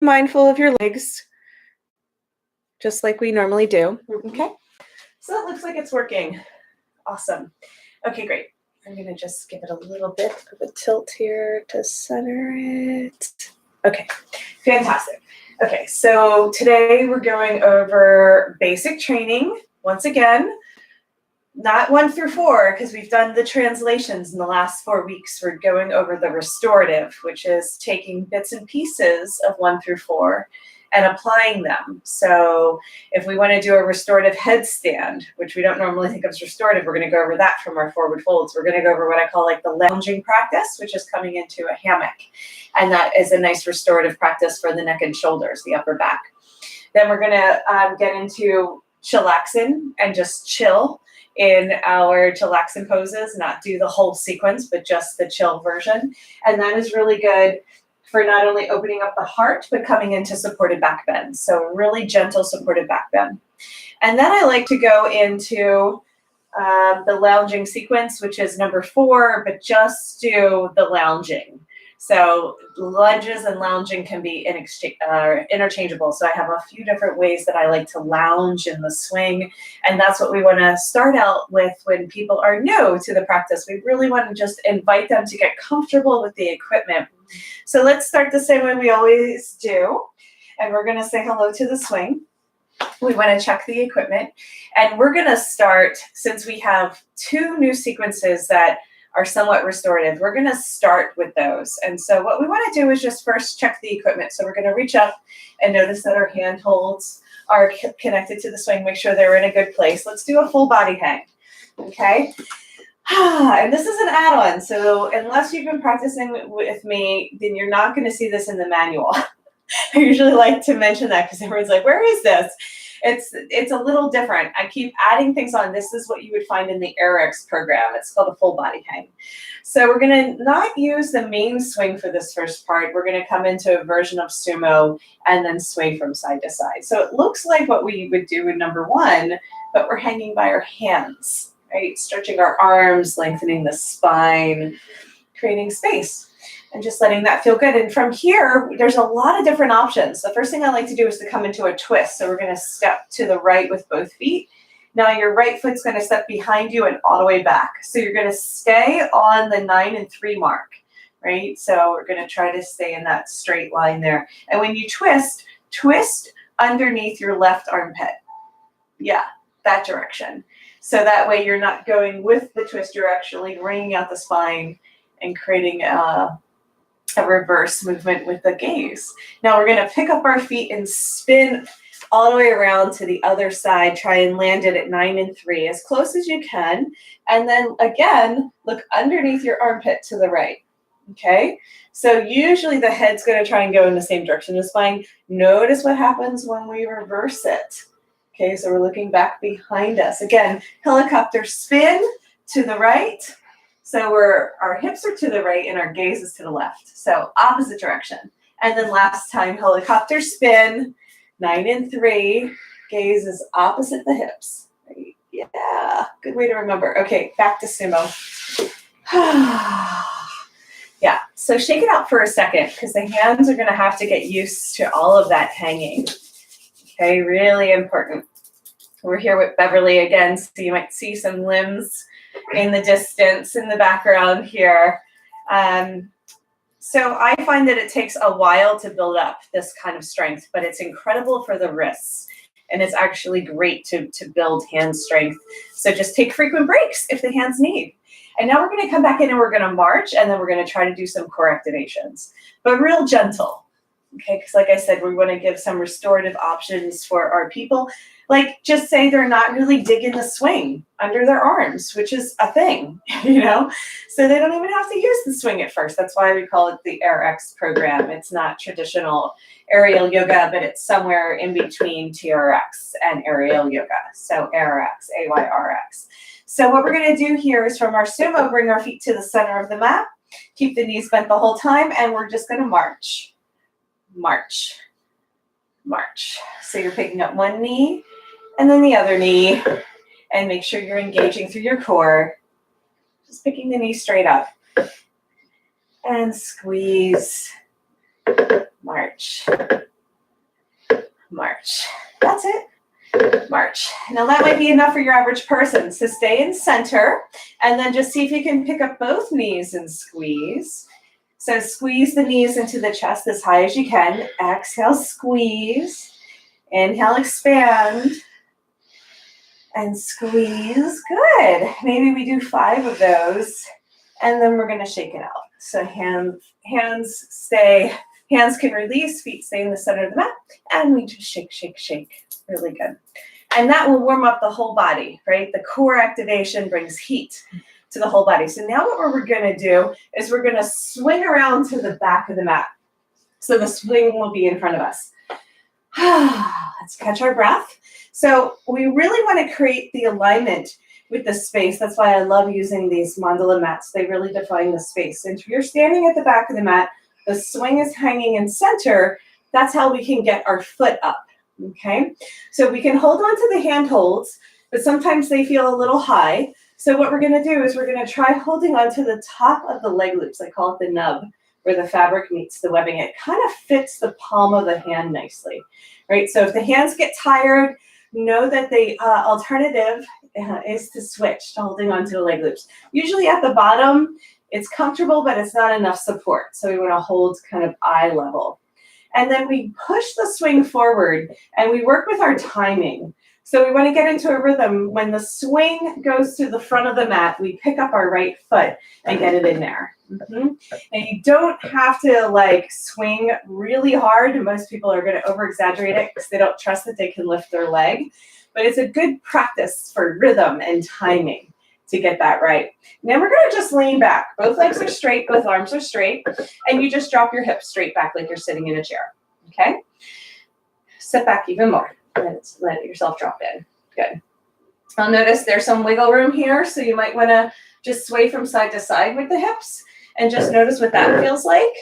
mindful of your legs, just like we normally do. Okay, so that looks like it's working. Awesome. Okay, great. I'm going to just give it a little bit of a tilt here to center it. Okay, fantastic. Okay, so today we're going over basic training. Once again, not 1 through 4, because we've done the translations in the last 4 weeks. We're going over the restorative, which is taking bits and pieces of 1 through 4 and applying them. So if we want to do a restorative headstand, which we don't normally think of as restorative, we're going to go over that from our forward folds. We're going to go over what I call like the lounging practice, which is coming into a hammock. And that is a nice restorative practice for the neck and shoulders, the upper back. Then we're going to get into chillaxing and just chill in our chillaxing poses, not do the whole sequence, but just the chill version. And that is really good for not only opening up the heart, but coming into supported back bend. So really gentle supported back bend. And then I like to go into the lounging sequence, which is number 4, but just do the lounging. So lunges and lounging can be interchangeable. So I have a few different ways that I like to lounge in the swing. And that's what we want to start out with when people are new to the practice. We really want to just invite them to get comfortable with the equipment. So let's start the same way we always do. And we're going to say hello to the swing. We want to check the equipment. And we're going to start, since we have 2 new sequences that are somewhat restorative, we're going to start with those. And so what we want to do is just first check the equipment. So we're going to reach up and notice that our hand holds are connected to the swing. Make sure they're in a good place. Let's do a full body hang. Okay. And this is an add-on. So unless you've been practicing with me, then you're not going to see this in the manual. I usually like to mention that because everyone's like, where is this? It's a little different. I keep adding things on. This is what you would find in the AerialYoga program. It's called a full body hang. So we're going to not use the main swing for this first part. We're going to come into a version of sumo and then sway from side to side. So it looks like what we would do in number 1, but we're hanging by our hands, right? Stretching our arms, lengthening the spine, creating space. And just letting that feel good. And from here, there's a lot of different options. The first thing I like to do is to come into a twist. So we're going to step to the right with both feet. Now your right foot's going to step behind you and all the way back. So you're going to stay on the 9 and 3 mark, right? So we're going to try to stay in that straight line there. And when you twist, twist underneath your left armpit. Yeah, that direction. So that way you're not going with the twist, you're actually wringing out the spine and creating a reverse movement with the gaze. Now we're going to pick up our feet and spin all the way around to the other side. Try and land it at 9 and 3 as close as you can. And then again, look underneath your armpit to the right. Okay. So usually the head's going to try and go in the same direction as spine. Notice what happens when we reverse it. Okay. So we're looking back behind us. Again, helicopter spin to the right. So our hips are to the right and our gaze is to the left. So opposite direction. And then last time, helicopter spin, 9 and 3, gaze is opposite the hips. Right? Yeah, good way to remember. Okay, back to sumo. Yeah, so shake it out for a second because the hands are going to have to get used to all of that hanging. Okay, really important. We're here with Beverly again, so you might see some limbs in the distance in the background here. So I find that it takes a while to build up this kind of strength, but it's incredible for the wrists. And it's actually great to build hand strength. So just take frequent breaks if the hands need. And now we're going to come back in and we're going to march, and then we're going to try to do some core activations, but real gentle. Okay, because like I said, we want to give some restorative options for our people. Like just say they're not really digging the swing under their arms, which is a thing, you know? So they don't even have to use the swing at first. That's why we call it the AerialYoga program. It's not traditional aerial yoga, but it's somewhere in between TRX and aerial yoga. So AerialYoga, AYRX. So what we're going to do here is from our sumo, bring our feet to the center of the mat, keep the knees bent the whole time, and we're just going to march. March, march. So you're picking up one knee and then the other knee, and make sure you're engaging through your core. Just picking the knee straight up and squeeze, march, March. Now that might be enough for your average person. So stay in center and then just see if you can pick up both knees and squeeze. So squeeze the knees into the chest as high as you can. Exhale, squeeze. Inhale, expand. And squeeze. Good. Maybe we do 5 of those. And then we're going to shake it out. So hands can release, feet stay in the center of the mat. And we just shake, shake, shake. Really good. And that will warm up the whole body, right? The core activation brings heat to the whole body. So now what we're going to do is we're going to swing around to the back of the mat. So the swing will be in front of us. Let's catch our breath. So we really want to create the alignment with the space. That's why I love using these mandala mats. They really define the space. And if you're standing at the back of the mat, the swing is hanging in center. That's how we can get our foot up. Okay, so we can hold on to the handholds, but sometimes they feel a little high. So what we're going to do is we're going to try holding on to the top of the leg loops. I call it the nub, where the fabric meets the webbing. It kind of fits the palm of the hand nicely, right? So if the hands get tired, know that the alternative is to switch to holding on to the leg loops. Usually at the bottom, it's comfortable, but it's not enough support. So we want to hold kind of eye level. And then we push the swing forward and we work with our timing. So we want to get into a rhythm. When the swing goes to the front of the mat, we pick up our right foot and get it in there. And you don't have to like swing really hard. Most people are going to over exaggerate it because they don't trust that they can lift their leg. But it's a good practice for rhythm and timing to get that right. Now we're going to just lean back. Both legs are straight, both arms are straight, and you just drop your hips straight back like you're sitting in a chair. Okay? Sit back even more. Let yourself drop in. Good. I'll notice there's some wiggle room here, so you might want to just sway from side to side with the hips and just notice what that feels like.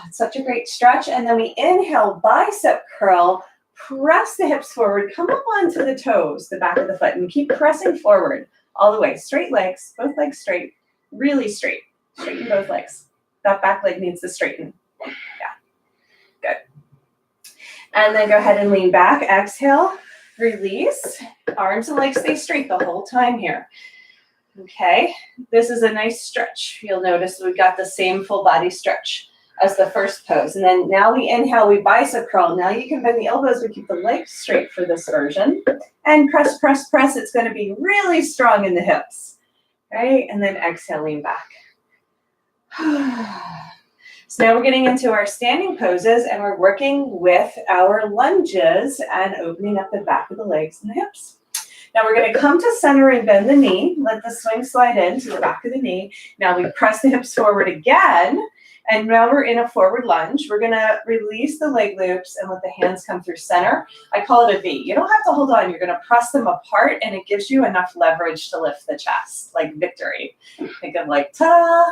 It's such a great stretch. And then we inhale, bicep curl, press the hips forward, come up onto the toes, the back of the foot, and keep pressing forward all the way. Straight legs, both legs straight, really straight. Straighten both legs. That back leg needs to straighten. Yeah, good. And then go ahead and lean back. Exhale, release. Arms and legs stay straight the whole time here. Okay, this is a nice stretch. You'll notice we've got the same full body stretch as the first pose. And then now we inhale, we bicep curl. Now you can bend the elbows, we keep the legs straight for this version. And press, press, press. It's going to be really strong in the hips. Right? And then exhale, lean back. So now we're getting into our standing poses and we're working with our lunges and opening up the back of the legs and the hips. Now we're going to come to center and bend the knee. Let the swing slide into the back of the knee. Now we press the hips forward again. And now we're in a forward lunge. We're going to release the leg loops and let the hands come through center. I call it a V. You don't have to hold on. You're going to press them apart, and it gives you enough leverage to lift the chest, like victory. Think of like, ta.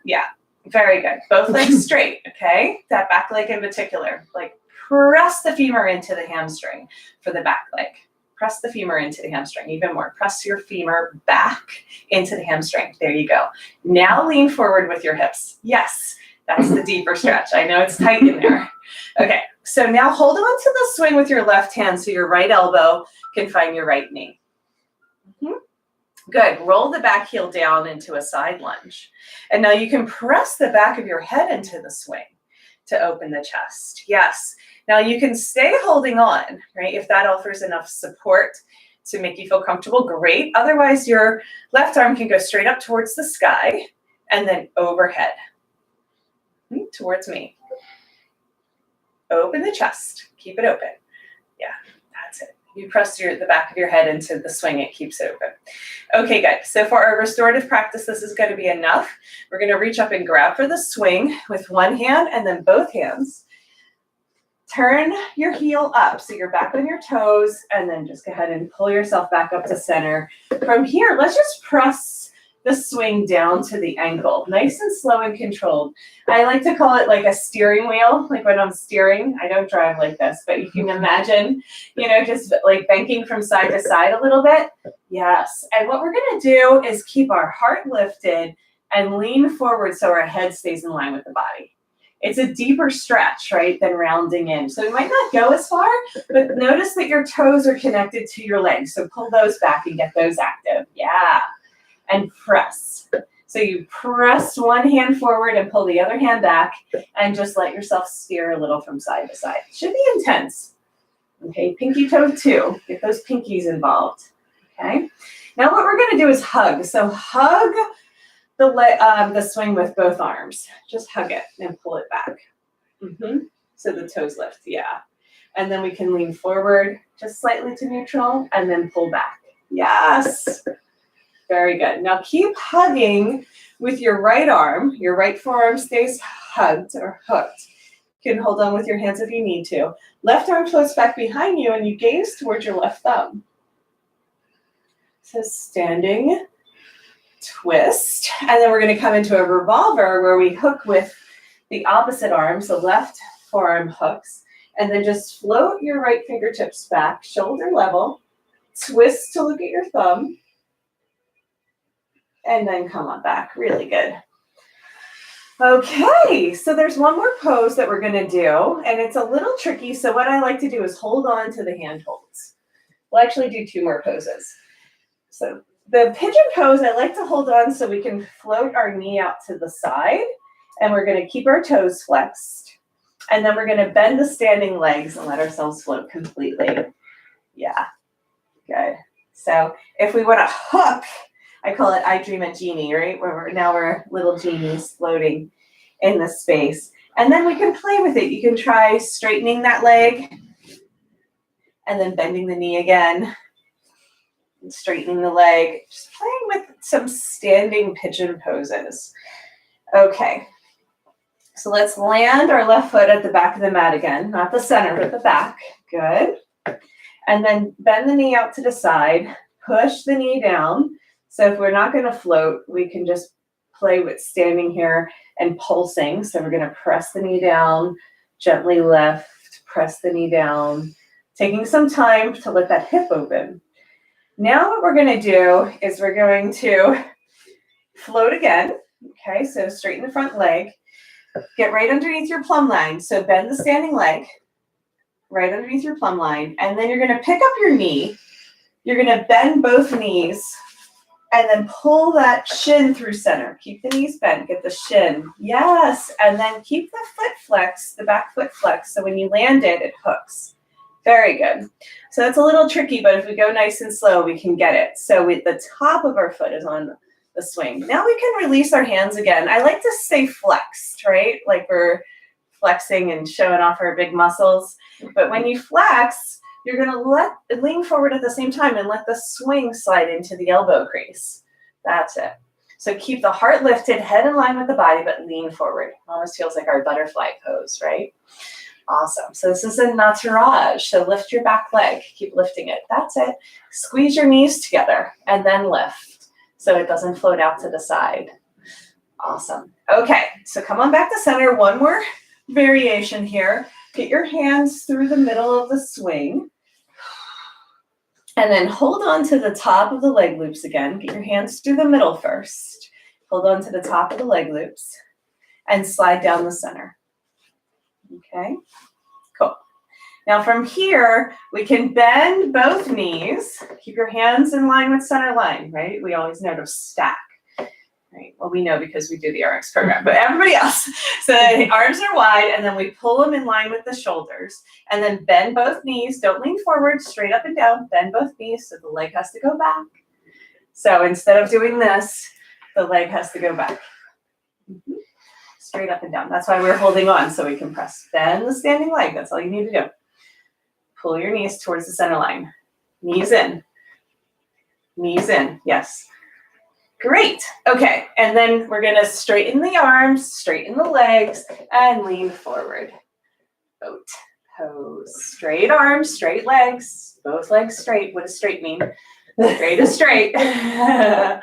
Yeah, very good. Both legs straight, okay? That back leg in particular. Like press the femur into the hamstring for the back leg. Press the femur into the hamstring, even more. Press your femur back into the hamstring. There you go. Now lean forward with your hips. Yes. That's the deeper stretch. I know it's tight in there. Okay, so now hold on to the swing with your left hand so your right elbow can find your right knee. Good. Roll the back heel down into a side lunge. And now you can press the back of your head into the swing to open the chest. Yes. Now you can stay holding on, right? If that offers enough support to make you feel comfortable, great. Otherwise, your left arm can go straight up towards the sky and then overhead. Towards me. Open the chest. Keep it open. Yeah, that's it. You press the back of your head into the swing. It keeps it open. Okay, good. So for our restorative practice, this is going to be enough. We're going to reach up and grab for the swing with one hand and then both hands. Turn your heel up so you're back on your toes, and then just go ahead and pull yourself back up to center. From here, let's just press the swing down to the ankle, nice and slow and controlled. I like to call it like a steering wheel, like when I'm steering. I don't drive like this, but you can imagine, just like banking from side to side a little bit. Yes, and what we're gonna do is keep our heart lifted and lean forward so our head stays in line with the body. It's a deeper stretch, right, than rounding in. So you might not go as far, but notice that your toes are connected to your legs. So pull those back and get those active. Yeah. And press. So you press one hand forward and pull the other hand back and just let yourself steer a little from side to side. It should be intense. Okay, pinky toe 2. Get those pinkies involved. Okay. Now what we're going to do is hug. So hug the swing with both arms. Just hug it and pull it back. So the toes lift. Yeah. And then we can lean forward just slightly to neutral and then pull back. Yes. Very good. Now keep hugging with your right arm. Your right forearm stays hugged or hooked. You can hold on with your hands if you need to. Left arm floats back behind you and you gaze towards your left thumb. So standing, twist, and then we're going to come into a revolver where we hook with the opposite arm, so left forearm hooks, and then just float your right fingertips back, shoulder level, twist to look at your thumb, and then come on back. Really good. Okay, so there's one more pose that we're going to do, and it's a little tricky, so what I like to do is hold on to the handholds. We'll actually do 2 more poses. So the pigeon pose, I like to hold on so we can float our knee out to the side, and we're going to keep our toes flexed, and then we're going to bend the standing legs and let ourselves float completely. Yeah, good. So if we want to hook, I call it I Dream a Genie, right? Where we're little genies floating in the space. And then we can play with it. You can try straightening that leg and then bending the knee again and straightening the leg. Just playing with some standing pigeon poses. Okay. So let's land our left foot at the back of the mat again, not the center, but the back. Good. And then bend the knee out to the side, push the knee down. So if we're not going to float, we can just play with standing here and pulsing. So we're going to press the knee down, gently lift, press the knee down, taking some time to let that hip open. Now what we're going to do is we're going to float again. Okay, so straighten the front leg. Get right underneath your plumb line. So bend the standing leg right underneath your plumb line. And then you're going to pick up your knee. You're going to bend both knees. And then pull that shin through center. Keep the knees bent, get the shin. Yes, and then keep the foot flexed, the back foot flexed, so when you land it, it hooks. Very good. So that's a little tricky, but if we go nice and slow, we can get it. So the top of our foot is on the swing. Now we can release our hands again. I like to stay flexed, right? Like we're flexing and showing off our big muscles. But when you flex, you're going to lean forward at the same time and let the swing slide into the elbow crease. That's it. So keep the heart lifted, head in line with the body, but lean forward. Almost feels like our butterfly pose, right? Awesome. So this is a nataraj. So lift your back leg. Keep lifting it. That's it. Squeeze your knees together and then lift so it doesn't float out to the side. Awesome. Okay. So come on back to center. One more variation here. Get your hands through the middle of the swing. And then hold on to the top of the leg loops again. Get your hands through the middle first. Hold on to the top of the leg loops. And slide down the center. Okay, cool. Now from here, we can bend both knees. Keep your hands in line with center line, right? We always know to stack. Right. Well, we know because we do the RX program, but everybody else. So the arms are wide, and then we pull them in line with the shoulders, and then bend both knees. Don't lean forward, straight up and down. Bend both knees so the leg has to go back. So instead of doing this, the leg has to go back. Straight up and down. That's why we're holding on, so we can press. Bend the standing leg. That's all you need to do. Pull your knees towards the center line. Knees in. Knees in. Yes. Great. Okay, and then we're going to straighten the arms, straighten the legs, and lean forward. Boat pose. Straight arms, straight legs, both legs straight. What does straight mean? Straight is straight. And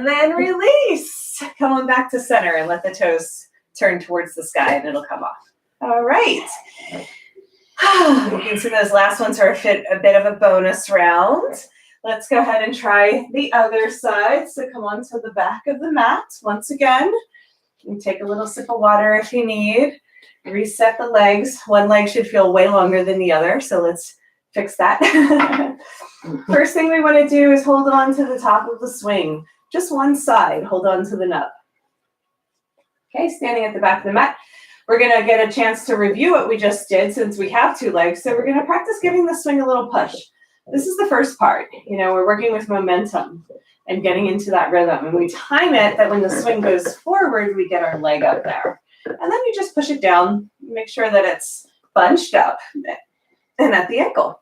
then release. Come on back to center and let the toes turn towards the sky, and it'll come off. All right. You can see those last ones are a bit of a bonus round. Let's go ahead and try the other side. So come on to the back of the mat once again. You take a little sip of water if you need. Reset the legs. One leg should feel way longer than the other, so let's fix that. First thing we want to do is hold on to the top of the swing. Just one side, hold on to the nub. Okay, standing at the back of the mat. We're going to get a chance to review what we just did since we have two legs. So we're going to practice giving the swing a little push. This is the first part. You know, we're working with momentum and getting into that rhythm. And we time it that when the swing goes forward, we get our leg up there. And then you just push it down, make sure that it's bunched up and at the ankle.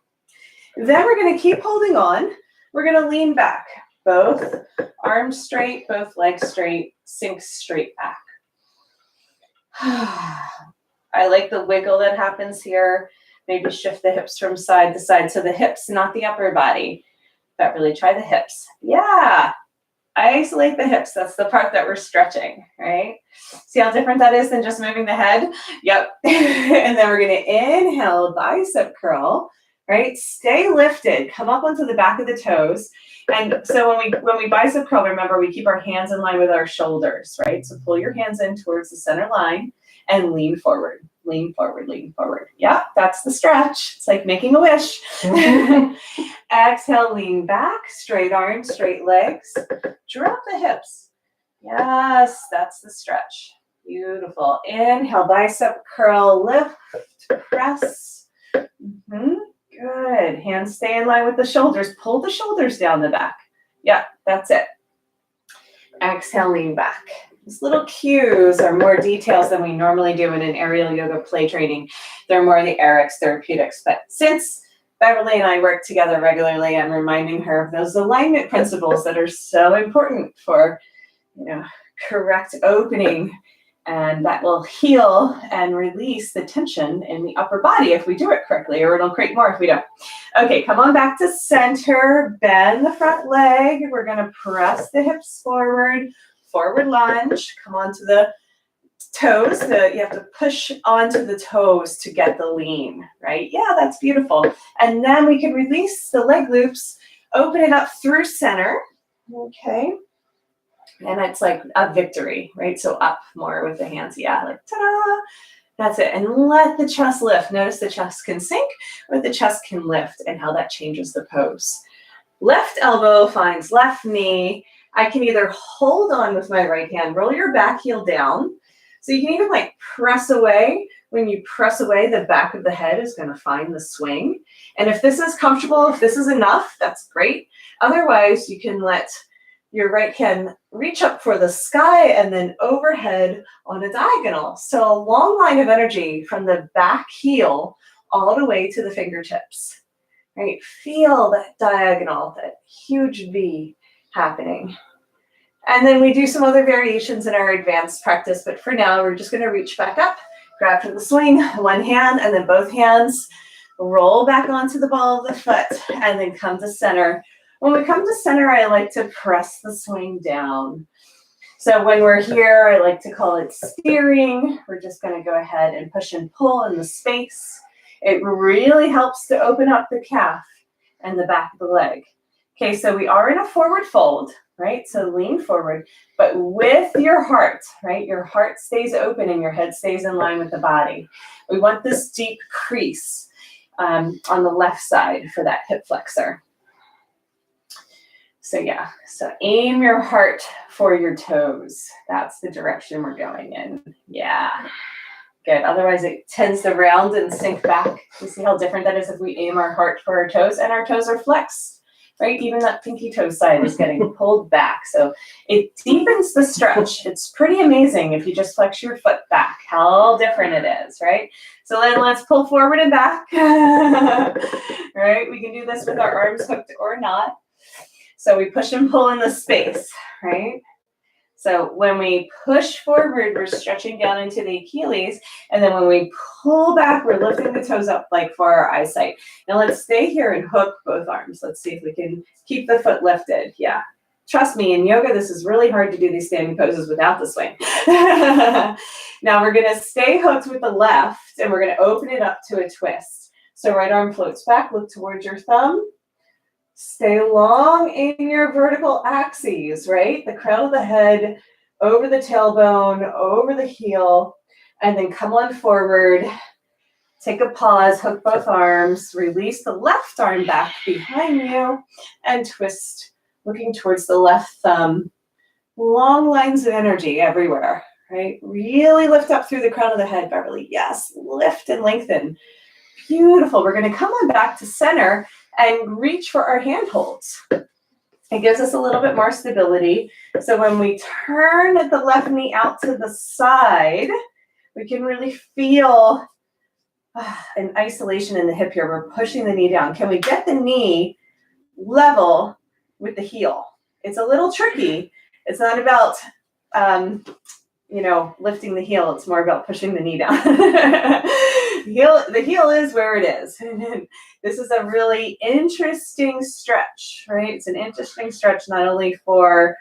Then we're going to keep holding on. We're going to lean back. Both arms straight, both legs straight, sink straight back. I like the wiggle that happens here. Maybe shift the hips from side to side. So the hips, not the upper body. But really try the hips. Yeah. Isolate the hips. That's the part that we're stretching, right? See how different that is than just moving the head? Yep. And then we're going to inhale, bicep curl, right? Stay lifted. Come up onto the back of the toes. And so when we bicep curl, remember, we keep our hands in line with our shoulders, right? So pull your hands in towards the center line and lean forward, lean forward, lean forward. Yeah, that's the stretch. It's like making a wish. Exhale, lean back, straight arms, straight legs. Drop the hips. Yes, that's the stretch. Beautiful. Inhale, bicep curl, lift, press. Good. Hands stay in line with the shoulders. Pull the shoulders down the back. Yeah, that's it. Exhale, lean back. These little cues are more details than we normally do in an aerial yoga play training. They're more the Eric's therapeutics. But since Beverly and I work together regularly, I'm reminding her of those alignment principles that are so important for, you know, correct opening. And that will heal and release the tension in the upper body if we do it correctly, or it'll create more if we don't. Okay, come on back to center. Bend the front leg. We're going to press the hips forward. Forward lunge. Come onto the toes. You have to push onto the toes to get the lean, right? Yeah, that's beautiful. And then we can release the leg loops, open it up through center. Okay. And it's like a victory, right? So up more with the hands. Yeah, like ta-da. That's it. And let the chest lift. Notice the chest can sink, or the chest can lift, and how that changes the pose. Left elbow finds left knee. I can either hold on with my right hand, roll your back heel down. So you can even like press away. When you press away, the back of the head is going to find the swing. And if this is comfortable, if this is enough, that's great. Otherwise, you can let your right hand reach up for the sky and then overhead on a diagonal. So a long line of energy from the back heel all the way to the fingertips. Right? Feel that diagonal, that huge V happening. And then we do some other variations in our advanced practice, but for now, we're just going to reach back up, grab for the swing, one hand, and then both hands, roll back onto the ball of the foot, and then come to center. When we come to center, I like to press the swing down. So when we're here, I like to call it steering. We're just going to go ahead and push and pull in the space. It really helps to open up the calf and the back of the leg. Okay, so we are in a forward fold, right? So lean forward, but with your heart, right? Your heart stays open and your head stays in line with the body. We want this deep crease on the left side for that hip flexor. So yeah, so aim your heart for your toes. That's the direction we're going in. Yeah, good. Otherwise it tends to round and sink back. You see how different that is if we aim our heart for our toes, and our toes are flexed, right? Even that pinky toe side is getting pulled back. So it deepens the stretch. It's pretty amazing if you just flex your foot back, how different it is, right? So then let's pull forward and back. Right? We can do this with our arms hooked or not. So we push and pull in the space, right? So when we push forward, we're stretching down into the Achilles. And then when we pull back, we're lifting the toes up like for our eyesight. Now let's stay here and hook both arms. Let's see if we can keep the foot lifted. Yeah. Trust me, in yoga, this is really hard to do these standing poses without the swing. Now we're going to stay hooked with the left, and we're going to open it up to a twist. So right arm floats back, look towards your thumb. Stay long in your vertical axes, right? The crown of the head over the tailbone, over the heel, and then come on forward. Take a pause, hook both arms, release the left arm back behind you, and twist, looking towards the left thumb. Long lines of energy everywhere, right? Really lift up through the crown of the head, Beverly. Yes, lift and lengthen. Beautiful. We're going to come on back to center and reach for our hand holds. It gives us a little bit more stability. So when we turn the left knee out to the side, we can really feel an isolation in the hip here. We're pushing the knee down. Can we get the knee level with the heel? It's a little tricky. It's not about, lifting the heel. It's more about pushing the knee down. The heel is where it is. This is a really interesting stretch, right? It's an interesting stretch not only for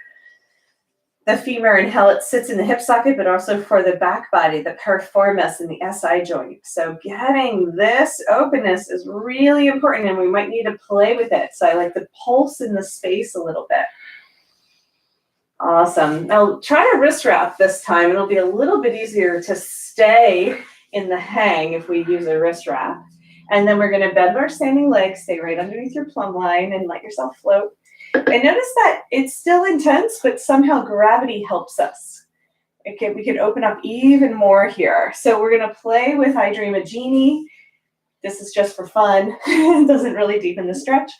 the femur and how it sits in the hip socket, but also for the back body, the piriformis and the SI joint. So getting this openness is really important, and we might need to play with it. So I like to pulse in the space a little bit. Awesome. Now try to wrist wrap this time. It'll be a little bit easier to stay in the hang if we use a wrist wrap. And then we're going to bend our standing legs, stay right underneath your plumb line, and let yourself float. And notice that it's still intense, but somehow gravity helps us. We can open up even more here. So we're going to play with I Dream a Genie. This is just for fun. It doesn't really deepen the stretch.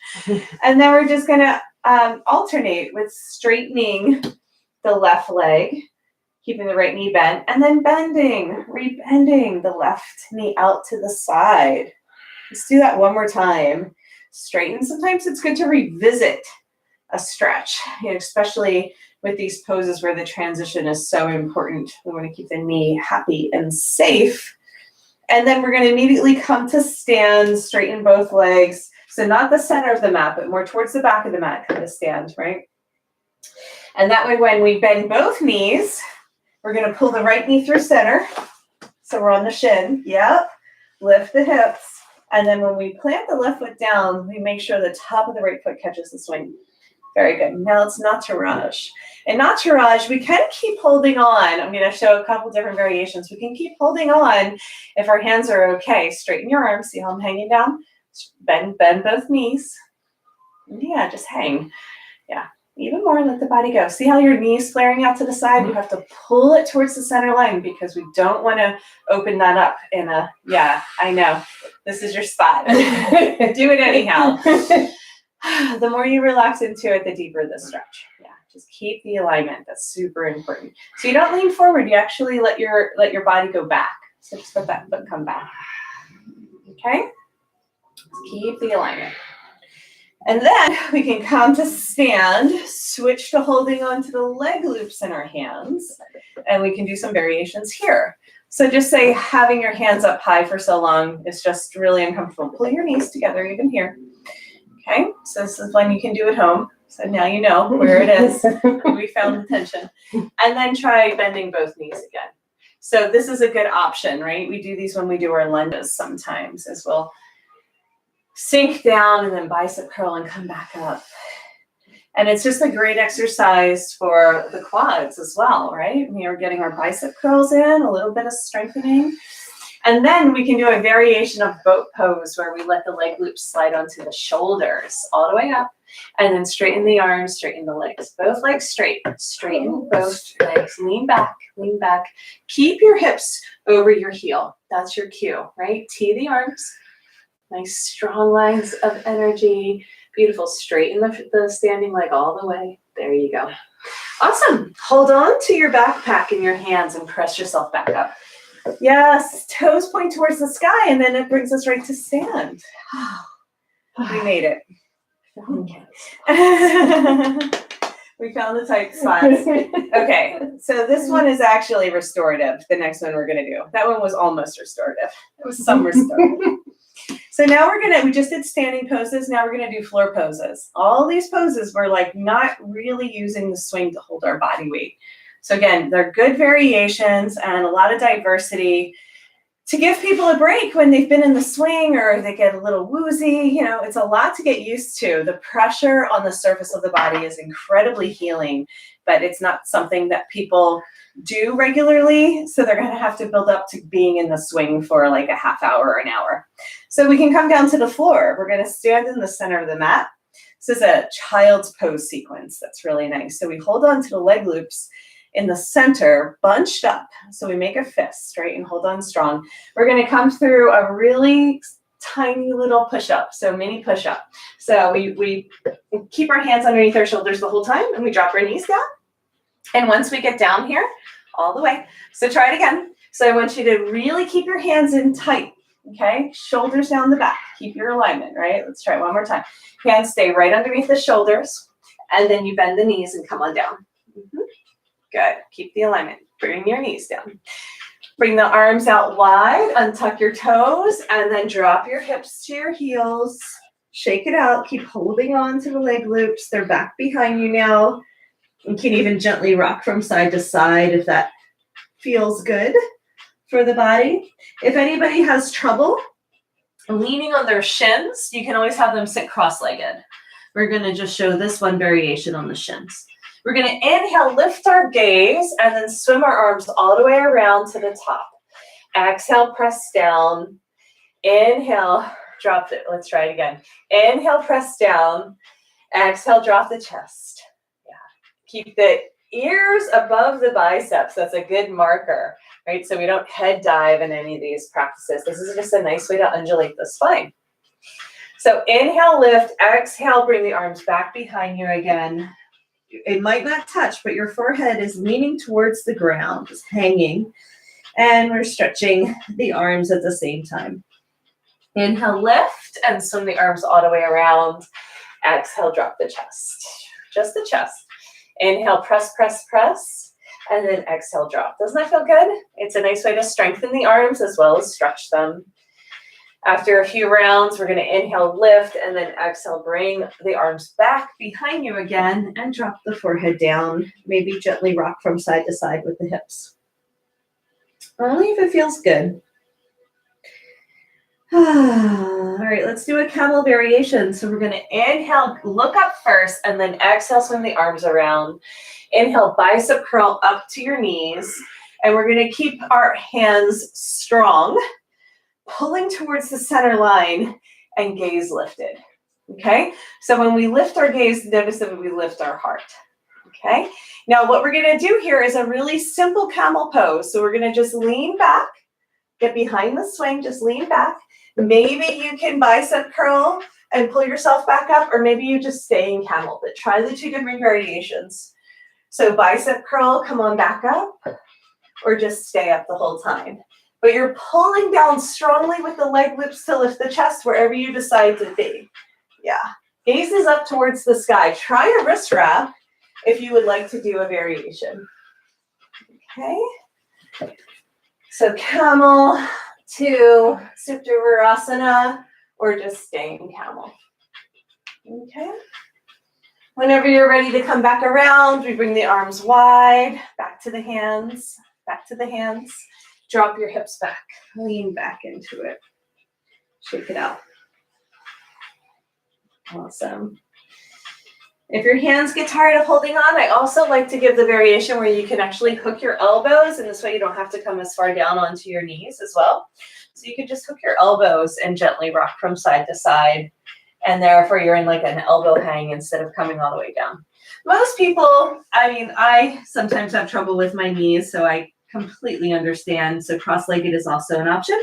And then we're just going to alternate with straightening the left leg, keeping the right knee bent, and then rebending the left knee out to the side. Let's do that one more time. Straighten. Sometimes it's good to revisit a stretch, especially with these poses where the transition is so important. We want to keep the knee happy and safe. And then we're going to immediately come to stand, straighten both legs. So not the center of the mat, but more towards the back of the mat, come to stand, right? And that way, when we bend both knees, we're going to pull the right knee through center. So we're on the shin. Yep. Lift the hips. And then when we plant the left foot down, we make sure the top of the right foot catches the swing. Very good. Now it's Nataraj. In Nataraj, we can keep holding on. I'm going to show a couple different variations. We can keep holding on if our hands are okay. Straighten your arms. See how I'm hanging down? Bend both knees. Yeah, just hang. Yeah, even more. Let the body go. See how your knees flaring out to the side? You have to pull it towards the center line because we don't want to open that up in a, yeah, I know. This is your spot. Do it anyhow. The more you relax into it, the deeper the stretch. Yeah, just keep the alignment. That's super important. So you don't lean forward. You actually let your body go back. So just let that foot come back. Okay? Keep the alignment. And then we can come to stand, switch to holding on to the leg loops in our hands, and we can do some variations here. So just say having your hands up high for so long is just really uncomfortable. Pull your knees together even here. Okay, so this is one you can do at home. So now you know where it is. We found the tension. And then try bending both knees again. So this is a good option, right? We do these when we do our lunges sometimes, as we'll sink down and then bicep curl and come back up. And it's just a great exercise for the quads as well, right? We are getting our bicep curls in, a little bit of strengthening. And then we can do a variation of boat pose where we let the leg loops slide onto the shoulders all the way up, and then straighten the arms, straighten the legs. Both legs straight. Straighten both legs. Lean back, lean back. Keep your hips over your heel. That's your cue, right? Tee the arms. Nice strong lines of energy. Beautiful. Straighten the standing leg all the way. There you go. Awesome. Hold on to your backpack in your hands and press yourself back up. Yes, toes point towards the sky, and then it brings us right to stand. We made it. We found the tight spots. Okay, so this one is actually restorative, the next one we're going to do. That one was almost restorative. It was some restorative. So now we just did standing poses. Now we're going to do floor poses. All these poses, we're like not really using the swing to hold our body weight. So again, they're good variations and a lot of diversity to give people a break when they've been in the swing or they get a little woozy. It's a lot to get used to. The pressure on the surface of the body is incredibly healing, but it's not something that people do regularly. So they're going to have to build up to being in the swing for like a half hour or an hour. So we can come down to the floor. We're going to stand in the center of the mat. This is a child's pose sequence. That's really nice. So we hold on to the leg loops in the center, bunched up. So we make a fist, right, and hold on strong. We're going to come through a really tiny little push-up, so mini push-up. So we keep our hands underneath our shoulders the whole time, and we drop our knees down. And once we get down here, all the way. So try it again. So I want you to really keep your hands in tight, okay? Shoulders down the back. Keep your alignment, right? Let's try it one more time. Hands stay right underneath the shoulders, and then you bend the knees and come on down. Good. Keep the alignment. Bring your knees down. Bring the arms out wide, untuck your toes, and then drop your hips to your heels. Shake it out. Keep holding on to the leg loops. They're back behind you now. You can even gently rock from side to side if that feels good for the body. If anybody has trouble leaning on their shins, you can always have them sit cross-legged. We're going to just show this one variation on the shins. We're going to inhale, lift our gaze, and then swim our arms all the way around to the top. Exhale, press down. Inhale, drop it. Let's try it again. Inhale, press down. Exhale, drop the chest. Yeah. Keep the ears above the biceps. That's a good marker, right? So we don't head dive in any of these practices. This is just a nice way to undulate the spine. So inhale, lift. Exhale, bring the arms back behind you again. It might not touch, but your forehead is leaning towards the ground, just hanging. And we're stretching the arms at the same time. Inhale, lift, and swim the arms all the way around. Exhale, drop the chest. Just the chest. Inhale, press, press, press. And then exhale, drop. Doesn't that feel good? It's a nice way to strengthen the arms as well as stretch them. After a few rounds, we're going to inhale, lift, and then exhale, bring the arms back behind you again and drop the forehead down. Maybe gently rock from side to side with the hips. Only if it feels good. All right, let's do a camel variation. So we're going to inhale, look up first, and then exhale, swim the arms around. Inhale, bicep curl up to your knees. And we're going to keep our hands strong, pulling towards the center line and gaze lifted, okay? So when we lift our gaze, notice that we lift our heart, okay? Now what we're gonna do here is a really simple camel pose. So we're gonna just lean back, get behind the swing, just lean back. Maybe you can bicep curl and pull yourself back up, or maybe you just stay in camel, but try the two different variations. So bicep curl, come on back up, or just stay up the whole time. But you're pulling down strongly with the leg loops to lift the chest wherever you decide to be. Yeah. Gaze is up towards the sky. Try a wrist wrap if you would like to do a variation. Okay. So camel to Supta Virasana, or just staying camel. Okay. Whenever you're ready to come back around, we bring the arms wide, back to the hands, back to the hands. Drop your hips back, lean back into it. Shake it out. Awesome. If your hands get tired of holding on, I also like to give the variation where you can actually hook your elbows, and this way you don't have to come as far down onto your knees as well. So you can just hook your elbows and gently rock from side to side, and therefore you're in like an elbow hang instead of coming all the way down. Most people, I sometimes have trouble with my knees, so I completely understand. So cross-legged is also an option.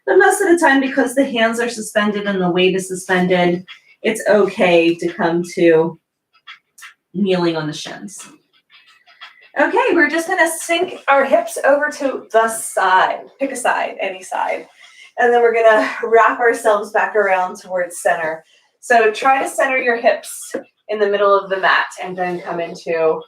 But most of the time, because the hands are suspended and the weight is suspended, it's okay to come to kneeling on the shins. Okay, we're just going to sink our hips over to the side. Pick a side, any side. And then we're going to wrap ourselves back around towards center. So try to center your hips in the middle of the mat and then come into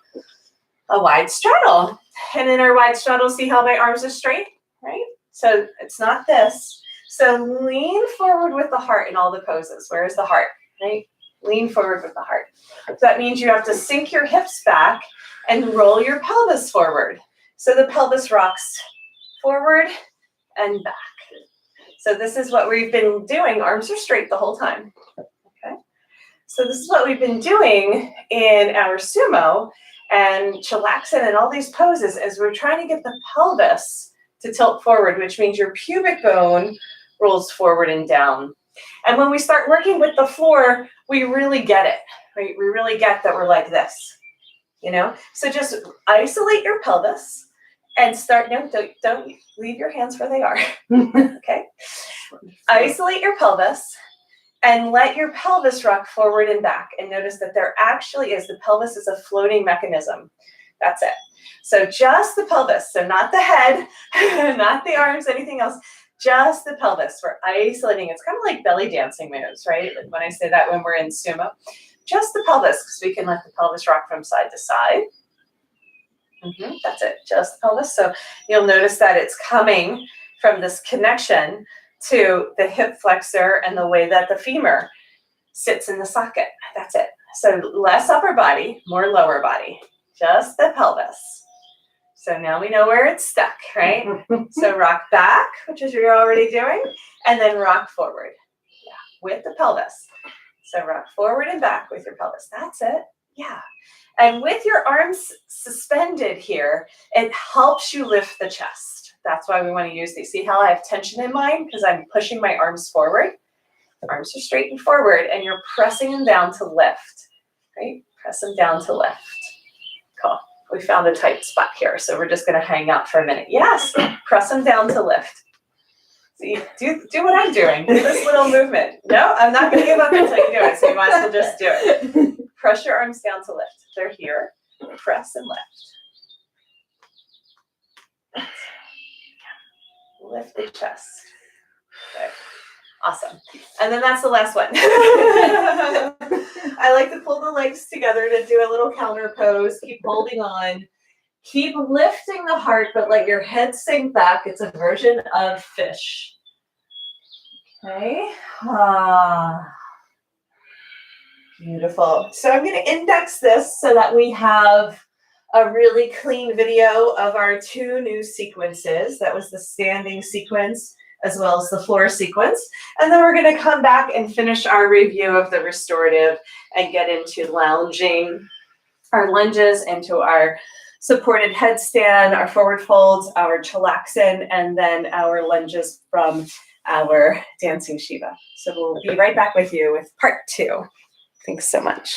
a wide straddle. And in our wide straddle, see how my arms are straight, right? So it's not this. So lean forward with the heart in all the poses. Where is the heart, right? Lean forward with the heart. So that means you have to sink your hips back and roll your pelvis forward. So the pelvis rocks forward and back. So this is what we've been doing. Arms are straight the whole time. Okay. So this is what we've been doing in our sumo. and chillaxin and all these poses is we're trying to get the pelvis to tilt forward, which means your pubic bone rolls forward and down. And when we start working with the floor, we really get it, right? We really get that we're like this, you know? So just isolate your pelvis and start, no, don't leave your hands where they are, okay? Isolate your pelvis and let your pelvis rock forward and back. And notice that there actually is, the pelvis is a floating mechanism. That's it. So just the pelvis, so not the head, not the arms, anything else, just the pelvis. We're isolating. It's kind of like belly dancing moves, right? Like when I say that when we're in sumo, just the pelvis, because we can let the pelvis rock from side to side. That's it, just the pelvis. So you'll notice that it's coming from this connection to the hip flexor and the way that the femur sits in the socket. That's it. So less upper body, more lower body, just the pelvis. So now we know where it's stuck, right? So rock back, which is what you're already doing, and then rock forward, yeah, with the pelvis. So rock forward and back with your pelvis. That's it, yeah. And with your arms suspended here, it helps you lift the chest. That's why we want to use these. See how I have tension in mine? Because I'm pushing my arms forward. The arms are straight and forward, and you're pressing them down to lift, right? Press them down to lift. Cool. We found a tight spot here, so we're just going to hang out for a minute. Yes, press them down to lift. See, do what I'm doing. Do this little movement. No, I'm not going to give up until you do it, so you might as well just do it. Press your arms down to lift. They're here. Press and lift. Lift the chest. Okay. Awesome. And then that's the last one. I like to pull the legs together to do a little counter pose. Keep holding on. Keep lifting the heart, but let your head sink back. It's a version of fish. Okay. Beautiful. So I'm going to index this so that we have a really clean video of our two new sequences. That was the standing sequence as well as the floor sequence. And then we're going to come back and finish our review of the restorative and get into lounging, our lunges, into our supported headstand, our forward folds, our chillaxin, and then our lunges from our dancing Shiva. So we'll be right back with you with part 2. Thanks so much.